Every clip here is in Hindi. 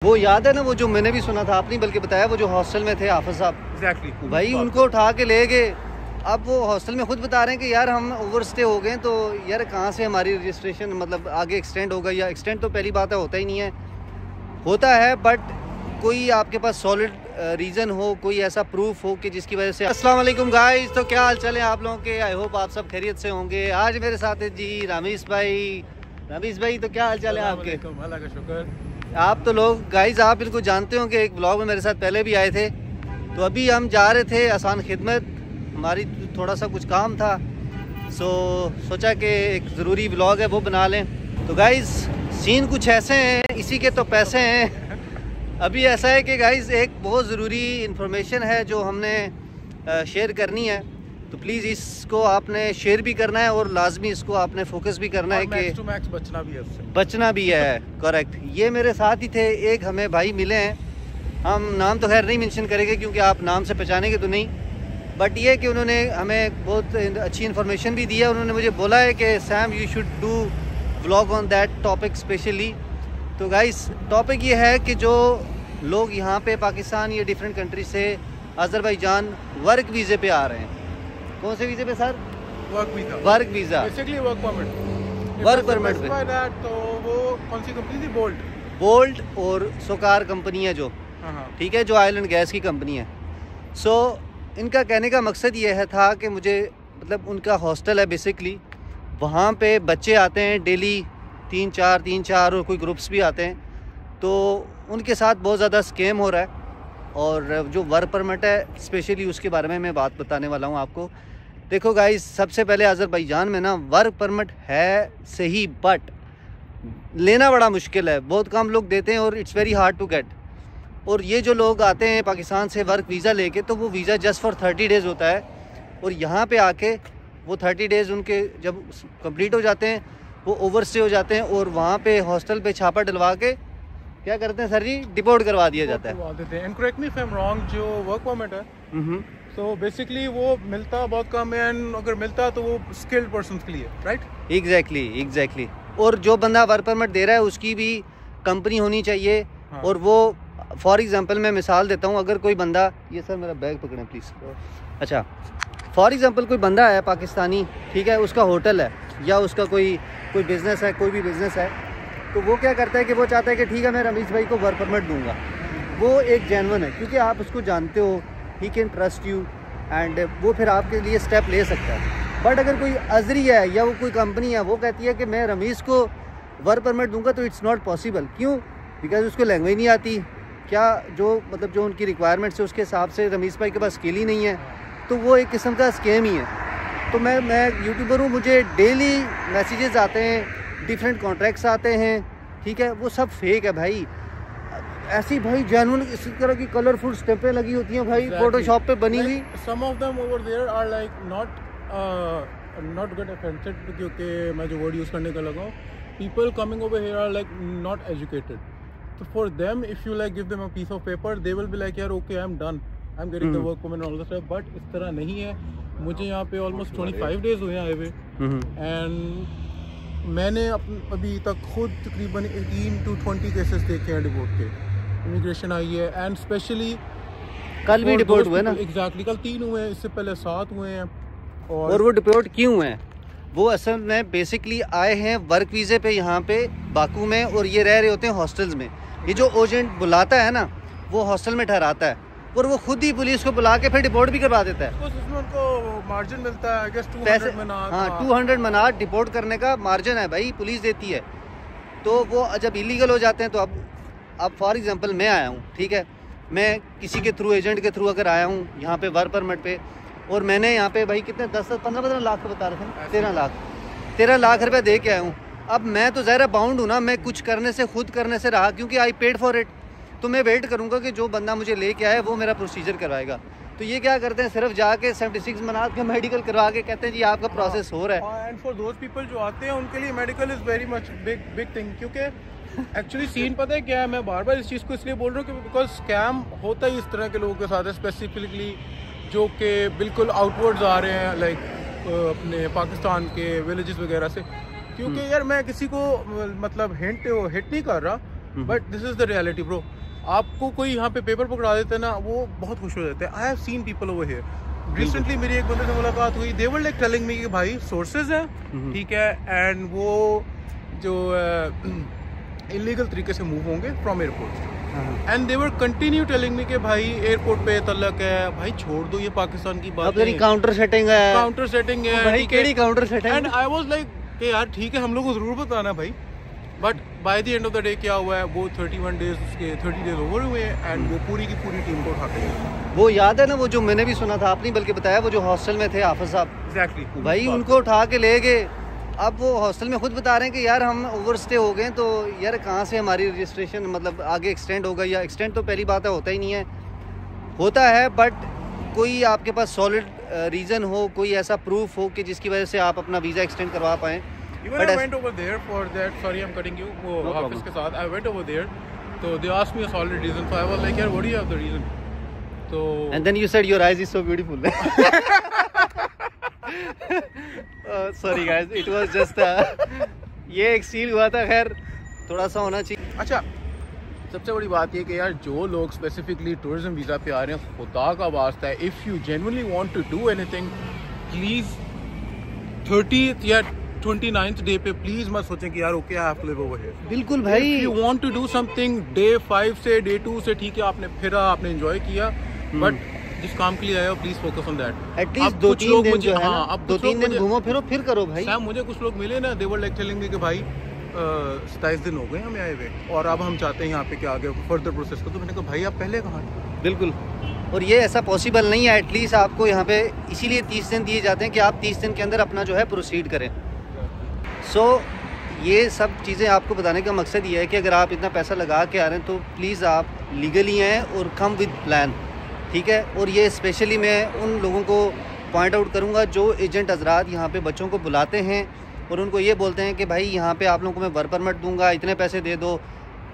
वो याद है ना, वो जो मैंने भी सुना था, आपने बल्कि बताया, वो जो हॉस्टल में थे हाफिज साहब। एग्जैक्टली भाई उनको उठा के ले गए। अब वो हॉस्टल में खुद बता रहे हैं कि यार हम ओवर स्टे हो गए, तो यार कहाँ से हमारी रजिस्ट्रेशन मतलब आगे एक्सटेंड होगा, या एक्सटेंड तो पहली बात है होता ही नहीं है, होता है बट कोई आपके पास सॉलिड रीज़न हो, कोई ऐसा प्रूफ हो कि जिसकी वजह से। अस्सलाम वालेकुम गाइस, तो क्या हाल चाल है आप लोगों के? आई होप आप सब खैरियत से होंगे। आज मेरे साथ है जी रमीश भाई। रमीश भाई, तो क्या हाल चाल है आपके? अल्लाह का शुक्र। आप तो लोग गाइस आप इनको जानते हो कि एक ब्लॉग में मेरे साथ पहले भी आए थे। तो अभी हम जा रहे थे आसान खिदमत, हमारी थोड़ा सा कुछ काम था, सोचा कि एक ज़रूरी ब्लॉग है वो बना लें। तो गाइस सीन कुछ ऐसे हैं, इसी के तो पैसे हैं। अभी ऐसा है कि गाइस एक बहुत ज़रूरी इन्फॉर्मेशन है जो हमने शेयर करनी है, तो प्लीज़ इसको आपने शेयर भी करना है और लाजमी इसको आपने फोकस भी करना है कि मैक्स बचना भी है उससे। बचना भी है। करेक्ट। ये मेरे साथ ही थे, एक हमें भाई मिले हैं, हम नाम तो खैर नहीं मेंशन करेंगे क्योंकि आप नाम से पहचानेंगे तो नहीं, बट ये कि उन्होंने हमें बहुत अच्छी इन्फॉर्मेशन भी दी है। उन्होंने मुझे बोला है कि Sam you should do vlog on that topic specially. तो गाइस टॉपिक ये है कि जो लोग यहाँ पे पाकिस्तान या डिफरेंट कंट्री से अज़रबैजान वर्क वीज़े पे आ रहे हैं। कौन से वीज़े पे sir? Work visa. Work visa, basically work permit. Work permit पे। तो वो कौन सी कंपनी थी? बोल्ट और सोकार कंपनी है जो, ठीक है, जो आयरलैंड गैस की कंपनी है। सो इनका कहने का मकसद ये है था कि मुझे मतलब उनका हॉस्टल है बेसिकली, वहाँ पे बच्चे आते हैं डेली तीन चार और कोई ग्रुप्स भी आते हैं, तो उनके साथ बहुत ज़्यादा स्कैम हो रहा है। और जो वर्क परमिट है स्पेशली उसके बारे में मैं बात बताने वाला हूँ आपको। देखो गाइस, सबसे पहले अज़रबैजान में ना वर्क परमिट है सही, बट लेना बड़ा मुश्किल है, बहुत कम लोग देते हैं और it's very hard to get. और ये जो लोग आते हैं पाकिस्तान से वर्क वीज़ा लेके, तो वो वीज़ा जस्ट फॉर 30 डेज़ होता है, और यहाँ पे आके वो 30 डेज़ उनके जब कंप्लीट हो जाते हैं वो ओवर स्टे हो जाते हैं, और वहाँ पे हॉस्टल पे छापा डलवा के क्या करते हैं सर जी, डिपोर्ट करवा दिया जाता है। And correct me if I am wrong, जो वर्क परमिट है तो बेसिकली वो मिलता बहुत कम है, एंड अगर मिलता तो वो स्किल्ड पर्सन्स के लिए, राइट? एग्जैक्टली। और जो बंदा वर्क परमिट दे रहा है उसकी भी कंपनी होनी चाहिए। हाँ। और वो फॉर एग्जांपल मैं मिसाल देता हूँ, अगर कोई बंदा, ये सर मेरा बैग पकड़ें प्लीज़। अच्छा, फॉर एग्जांपल कोई बंदा है पाकिस्तानी, ठीक है, उसका होटल है या उसका कोई बिज़नेस है, कोई भी बिज़नेस है, तो वो क्या करता है कि वो चाहता है कि ठीक है मैं रमीश भाई को वर्क परमिट दूंगा। वो एक जेन्युइन है क्योंकि आप उसको जानते हो, he can trust you, and वो फिर आपके लिए स्टेप ले सकता है। बट अगर कोई अजरी है या वो कोई कंपनी है, वो कहती है कि मैं रमीश को वर्क परमिट दूंगा, तो इट्स नॉट पॉसिबल। क्यों? बिकॉज उसको लैंग्वेज नहीं आती, क्या जो मतलब जो उनकी रिक्वायरमेंट्स है उसके हिसाब से रमीश भाई के पास स्किल ही नहीं है, तो वो एक किस्म का स्कैम ही है। तो मैं यूट्यूबर हूँ, मुझे डेली मैसेजेस आते हैं, डिफरेंट कॉन्ट्रैक्ट्स आते हैं, ठीक है, वो सब फेक है भाई। ऐसी भाई जेन्युइन इसी तरह की कलरफुल स्टेपें लगी होती हैं भाई, फोटोशॉप पे बनी हुई। Some of them over there are like not get offended, क्योंकि मैं जो वर्ड यूज करने का लगा हूँ, people coming over here are like not educated, तो for them if you like give them a piece of paper, they will be like यार okay I am done, I am getting the work permit all the stuff. But इस तरह नहीं है। मुझे यहाँ पे ऑलमोस्ट 25 डेज हुए आए हुए, एंड मैंने अभी तक खुद तकरीबन 18 to 20 केसेस देखे हैं डिपोर्ट के। इमिग्रेशन आई है, एंड स्पेशली कल भी डिपोर्ट हुए ना। एग्जैक्टली, कल 3 हुए हैं, इससे पहले 7 हुए हैं। और वो डिपोर्ट क्यों हैं? वो असल में बेसिकली आए हैं वर्क वीज़े पे यहाँ पे बाकू में, और ये रह रहे होते हैं हॉस्टल्स में। ये जो एजेंट बुलाता है ना, वो हॉस्टल में ठहराता है, और वो खुद ही पुलिस को बुला के फिर डिपोर्ट भी करवा देता है। उसमें उनको मार्जिन मिलता है, आई गेस 200 मनार। हाँ, 200 मनार डिपोर्ट करने का मार्जिन है भाई, पुलिस देती है। तो वो जब इलीगल हो जाते हैं, तो अब फॉर एग्जांपल मैं आया हूँ, ठीक है, मैं किसी के थ्रू, एजेंट के थ्रू अगर आया हूँ यहाँ पे वर्क परमिट पे, और मैंने यहाँ पे भाई कितने 10-15 लाख बता रहे थे, 13 लाख रुपये दे के आया हूँ। अब मैं तो ज़ाहिर बाउंड हूँ ना, मैं कुछ करने से, खुद करने से रहा, क्योंकि आई पेड फॉर इट। तो मैं वेट करूँगा कि जो बंदा मुझे लेके आए वो मेरा प्रोसीजर करवाएगा। तो ये क्या करते हैं, सिर्फ जाके 76 मनार का मेडिकल करवा के कहते हैं जी आपका प्रोसेस हो रहा है। एंड फॉर दोज पीपल जो आते हैं उनके लिए medical is very much big thing, क्योंकि एक्चुअली सीन पता है क्या है, मैं बार बार इस चीज़ को इसलिए बोल रहा हूँ कि बिकॉज स्कैम होता ही इस तरह के लोगों के साथ है, स्पेसिफिकली जो कि बिल्कुल आउटवर्ड्स आ रहे हैं, लाइक अपने पाकिस्तान के विलेजेस वगैरह से। क्योंकि यार मैं किसी को मतलब हिट नहीं कर रहा, but this is the reality bro. आपको कोई यहाँ पे पेपर पकड़ा देता है ना, वो बहुत खुश हो जाते हैं। I have seen people over here. Recently मेरी एक बंदे से मुलाकात हुई, दे वर लाइक टेलिंग मी कि भाई सोर्सेज हैं, ठीक है, एंड वो जो इलीगल तरीके से मूव होंगे from airport, and they were continue telling me कि भाई एयरपोर्ट पे तलक है, भाई छोड़ दो ये पाकिस्तान की बात है, काउंटर सेटिंग है, काउंटर सेटिंग है भाई, केड़ी counter setting. And I was like कि यार ठीक है, हम लोग को जरूर बताना भाई। But by the end of the day क्या हुआ है, वो 30 डेज ओवर हुए एंड वो पूरी की पूरी टीम को उठा के गए। वो याद है ना, वो जो मैंने भी सुना था, आपने बल्कि बताया, वो जो हॉस्टल में थे हाफिज साहब, एग्जैक्टली भाई उनको उठा के ले गए। अब वो हॉस्टल में खुद बता रहे हैं कि यार हम ओवरस्टे हो गए, तो यार कहाँ से हमारी रजिस्ट्रेशन मतलब आगे एक्सटेंड होगा, या एक्सटेंड तो पहली बात है होता ही नहीं है, होता है बट कोई आपके पास सॉलिड रीज़न हो, कोई ऐसा प्रूफ हो कि जिसकी वजह से आप अपना वीज़ा एक्सटेंड करवा पाएँ। Even I went over there for that. Sorry, I'm cutting you. वो हाफिज के साथ I went over there. So they asked me a solid reason. So I was like, यार, what do you have the reason? So and then you said your eyes is so beautiful. Sorry guys, it was just ये एक सील हुआ था, खैर थोड़ा सा होना चाहिए। अच्छा, सबसे बड़ी बात ये कि यार जो लोग स्पेसिफिकली टूरिज्म वीज़ा पे आ रहे हैं, खुदा का वास्ता है, if you genuinely want to do anything, please 30th या 29th डे पे प्लीज मत सोचें कि यार okay I have to live over here. बिल्कुल भाई, you want to do something day 5 से डे 2 से, ठीक है, आपने फिरा, आपने एंजॉय किया, बट जिस काम के लिए आए हो please focus on that. At least 2-3 दिन जो है ना, अब 2-3 दिन घूमो फिरो फिर करो भाई। सैम, मुझे कुछ लोग मिले ना, दे वर लाइक टेलिंग मी कि भाई 27 दिन हो गए हमें आए हुए और अब हम चाहते हैं यहाँ पे क्या आगे फर्दर प्रोसेस को। तो मैंने कहा भाई आप पहले कहाँ थे? बिल्कुल, और ये ऐसा पॉसिबल नहीं है। एटलीस्ट आपको यहाँ पे इसीलिए 30 दिन दिए जाते हैं कि आप 30 दिन के अंदर अपना जो है प्रोसीड करें। सो ये सब चीज़ें आपको बताने का मकसद ये है कि अगर आप इतना पैसा लगा के आ रहे हैं तो प्लीज़ आप लीगली हैं और कम विद प्लान, ठीक है। और ये स्पेशली मैं उन लोगों को पॉइंट आउट करूँगा जो एजेंट हजरात यहाँ पे बच्चों को बुलाते हैं और उनको ये बोलते हैं कि भाई यहाँ पे आप लोगों को मैं वर्क परमिट दूंगा, इतने पैसे दे दो।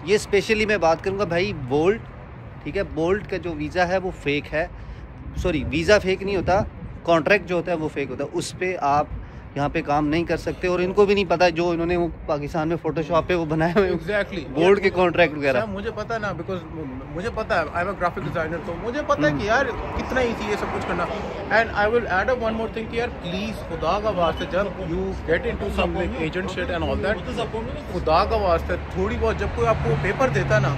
ये स्पेशली मैं बात करूँगा भाई बोल्ट, ठीक है, बोल्ट का जो वीज़ा है वो फेक है, सॉरी वीज़ा फेक नहीं होता, कॉन्ट्रैक्ट जो होता है वो फेक होता है, उस पर आप यहाँ पे काम नहीं कर सकते। और इनको भी नहीं पता जो इन्होंने वो पाकिस्तान में फोटोशॉप पे वो बनाए हुए एग्जैक्टली बोर्ड के कॉन्ट्रैक्ट वगैरह। मुझे पता है ना, बिकॉज मुझे पता है, I am a graphic designer, तो मुझे पता है कि यार कितना ईजी है सब कुछ करना। And I will add up one more thing कि यार प्लीज खुदा का वास्ते, जब you get into some like agent shit and all that, खुदा का वास्ते थोड़ी बहुत जब कोई आपको पेपर देता ना,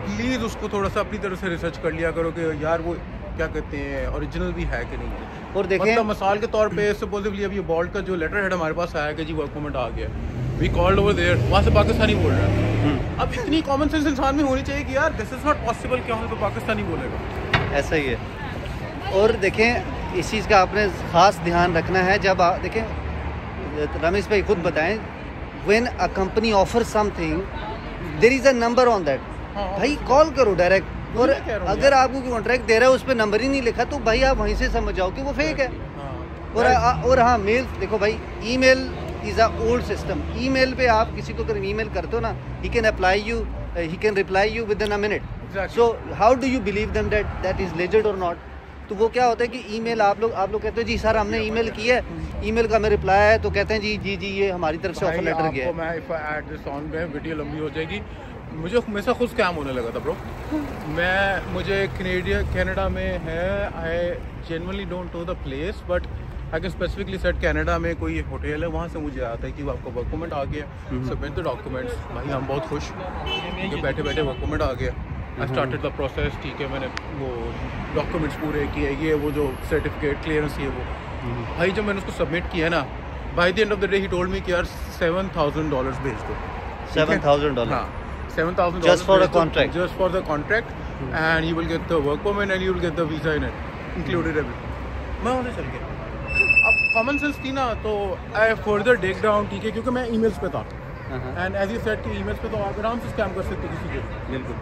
प्लीज उसको थोड़ा सा अपनी तरफ से रिसर्च कर लिया करो कि यार वो क्या कहते हैं, ओरिजिनल भी है कि नहीं है। और देखें मतलब मिसाल के तौर पे सपोजिवली अब ये बोल्ट का जो लेटर हेड हमारे पास आया कि जी वर्क परमिट आ गया, वी कॉल्ड ओवर देयर, वहाँ से पाकिस्तानी बोल रहा है। अब इतनी कॉमन सेंस इंसान में होनी चाहिए कि यार दिस इज नॉट पॉसिबल, क्या हो तो पाकिस्तानी बोलेगा, ऐसा ही है। और देखें इस चीज़ का आपने ख़ास ध्यान रखना है, जब देखें रमेश भाई खुद बताएं, when a company offer something there is a number on that, भाई कॉल करो डायरेक्ट। और अगर आपको कॉन्ट्रैक्ट दे रहा है उस पर नंबर ही नहीं लिखा तो भाई आप वहीं से समझ जाओ कि वो फेक है। और हाँ, मेल देखो भाई, email is a old system. Email पे आप किसी को अगर ईमेल करते हो ना, he can reply you with in a minute. So how do you believe them that is legit और नॉट? तो वो क्या होता है कि ईमेल आप लोग कहते हो जी सर हमने ईमेल की है, ईमेल का हमें रिप्लाई है, तो कहते हैं जी जी ये हमारी तरफ से ऑफर लेटर गया है। मैं if I add this on पे वीडियो लंबी हो जाएगी। मुझे हमेशा खुद स्कैम होने लगा था ब्रो। मुझे कनाडा में है, I genuinely don't know the place, but I can specifically set Canada में कोई होटल है, वहाँ से मुझे आता है कि आपका वर्क परमिट आ गया, सबमिट द डॉक्यूमेंट्स। भाई हम बहुत खुश कि बैठे बैठे वर्क परमिट आ गया। आई स्टार्टेड द प्रोसेस, ठीक है, मैंने वो डॉक्यूमेंट्स पूरे किए, ये वो जो सर्टिफिकेट क्लियरेंस है वो, भाई जब मैंने उसको सबमिट किया ना, by the end of the day he told me कि यार $7,000 भेज दो। $7,000? हाँ, $7,000 just for the contract, and you will get the work permit and you will get the visa in it, included everything। मैं वहाँ से चल गया। अब कॉमन सेंस थी ना, तो आई फर्दर टेक डाउन, ठीक है, क्योंकि मैं ईमेल्स पे था, एंड एज यू सेड कि ईमेल्स पे तो आप आराम से स्कैम कर सकते किसी को। बिल्कुल।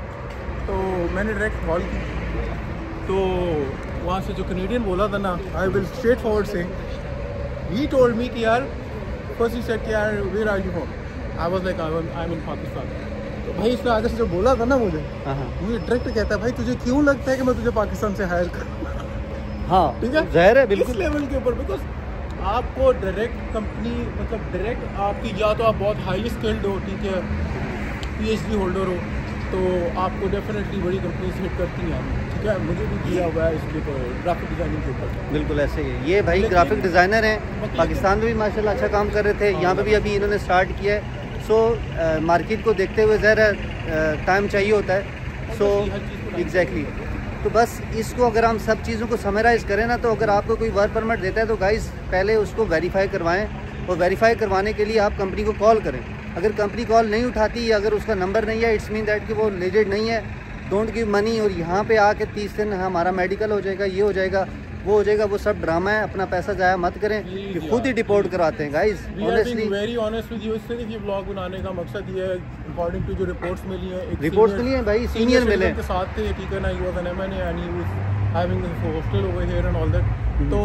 तो मैंने डायरेक्ट कॉल की, तो वहाँ से जो कनेडियन बोला था ना, आई विल स्ट्रेट फॉरवर्ड से, ही टोल्ड मी कि यार फर्स्ट ही सेड कि यार where are you from, I was like I am in Pakistan. तो भाई इसने आगे से जो बोला था ना मुझे डायरेक्ट कहता है भाई तुझे क्यों लगता है कि मैं तुझे पाकिस्तान से हायर करूँ? हाँ ठीक है, ज़ाहिर है, बिल्कुल इस लेवल के ऊपर, बिकॉज आपको डायरेक्ट कंपनी, मतलब डायरेक्ट आपकी, या तो आप बहुत हाईली स्किल्ड हो, ठीक है, PhD होल्डर हो तो आपको डेफिनेटली बड़ी कंपनी हिट करती हैं, ठीक है। मुझे भी किया हुआ है इसके ऊपर, ग्राफिक डिज़ाइनिंग के ऊपर। बिल्कुल ऐसे ही है। ये भाई ग्राफिक डिज़ाइनर हैं, पाकिस्तान में भी माशाल्लाह अच्छा काम कर रहे थे, यहाँ पे भी अभी इन्होंने स्टार्ट किया है। सो मार्केट को देखते हुए ज़रा टाइम चाहिए होता है। सो एग्जैक्टली, तो बस इसको अगर हम सब चीज़ों को समराइज़ करें ना, तो अगर आपको कोई वर्क परमिट देता है तो गाइस पहले उसको वेरीफाई करवाएं, और वेरीफाई करवाने के लिए आप कंपनी को कॉल करें। अगर कंपनी कॉल नहीं उठाती या अगर उसका नंबर नहीं है, इट्स मीन दैट कि वो लेजिट नहीं है, डोंट गिव मनी। और यहाँ पे आके 30 दिन हमारा मेडिकल हो जाएगा, ये हो जाएगा, वो हो जाएगा, वो सब ड्रामा है। अपना पैसा ज़ाया मत करें, कि खुद ही डिपोर्ट कराते हैं guys. Honestly very honest with you, इससे ये व्लॉग बनाने का मकसद ये है, अकॉर्डिंग टू जो रिपोर्ट्स मिली हैं, रिपोर्ट्स मिली हैं भाई, सीनियर मिले के साथ थे, ठीक है ना, he was an MNA and he was having hostel over here and all that. तो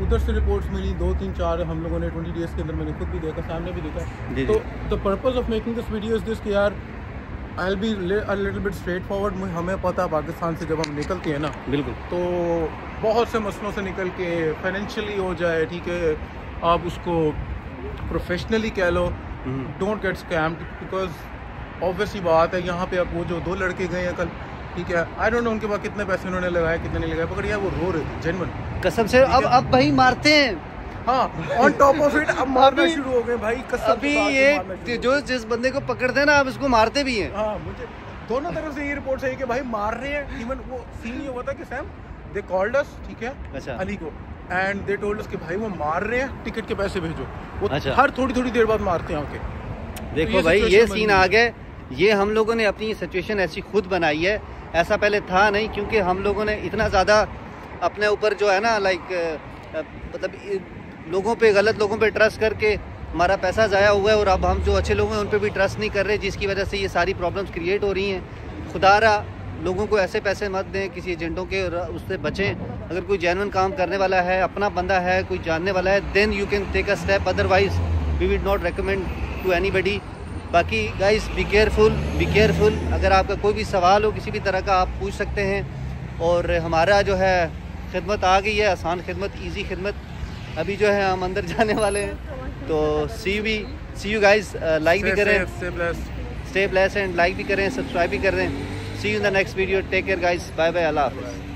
उधर से रिपोर्ट्स मिली 2 3 4 हम लोगों ने 20 डेज़ के अंदर, मैंने खुद भी देखा, सामने भी देखा। तो the purpose of making this video is this कि यार I'll be a little bit straight forward। हमें पता पाकिस्तान से जब हम निकलते हैं ना, बिल्कुल, तो बहुत से मसलों से निकल के फाइनेंशियली हो जाए, ठीक है, आप उसको प्रोफेशनली कह लो, don't get scammed, because obviously बात है, यहाँ पे अब वो जो 2 लड़के गए हैं कल, ठीक है, आई डोंट नो उनके पास कितने पैसे उन्होंने लगाए, कितने नहीं लगाए, पकड़ यार वो रो रहे थे जेन्युइन कसम से। अब भाई मारते हैं, हाँ, ऑन टॉप ऑफ इट अब मारना शुरू हो गए भाई, कसम। अभी ये जो जिस बंदे को पकड़ते हैं ना, आप उसको मारते भी हैं। हाँ, मुझे दोनों तरफ से ये रिपोर्ट है कि भाई मार रहे हैं। इवन वो सीन ये हुआ था कि सैम दे कॉल्ड अस, ठीक है, अच्छा, अली को, एंड दे टोल्ड अस कि भाई वो मार रहे हैं, टिकट के पैसे भेजो। वो अच्छा, हर थोड़ी देर बाद मारते हैं आके। देखो तो भाई ये सीन आ गए। ये हम लोगों ने अपनी सिचुएशन ऐसी खुद बनाई है, ऐसा पहले था नहीं, क्योंकि हम लोगों ने इतना ज़्यादा अपने ऊपर जो है ना, लाइक मतलब लोगों पे, गलत लोगों पे ट्रस्ट करके हमारा पैसा ज़ाया हुआ है, और अब हम जो अच्छे लोग हैं उन पे भी ट्रस्ट नहीं कर रहे, जिसकी वजह से ये सारी प्रॉब्लम्स क्रिएट हो रही हैं। खुदारा लोगों को ऐसे पैसे मत दें किसी एजेंटों के, और उससे बचें। अगर कोई जेन्युइन काम करने वाला है, अपना बंदा है, कोई जानने वाला है, then you can take a step, otherwise we will not recommend to anybody. बाकी गाइस बी केयरफुल। अगर आपका कोई भी सवाल हो किसी भी तरह का, आप पूछ सकते हैं। और हमारा जो है खिदमत आ गई है, आसान खिदमत, ईजी खिदमत। अभी जो है हम अंदर जाने वाले हैं, तो सी यू गाइस। लाइक भी करें, स्टे ब्लेस्ड एंड लाइक भी करें, सब्सक्राइब भी करें। See you in the next video, take care guys, bye bye, अल्लाह हाफिज़।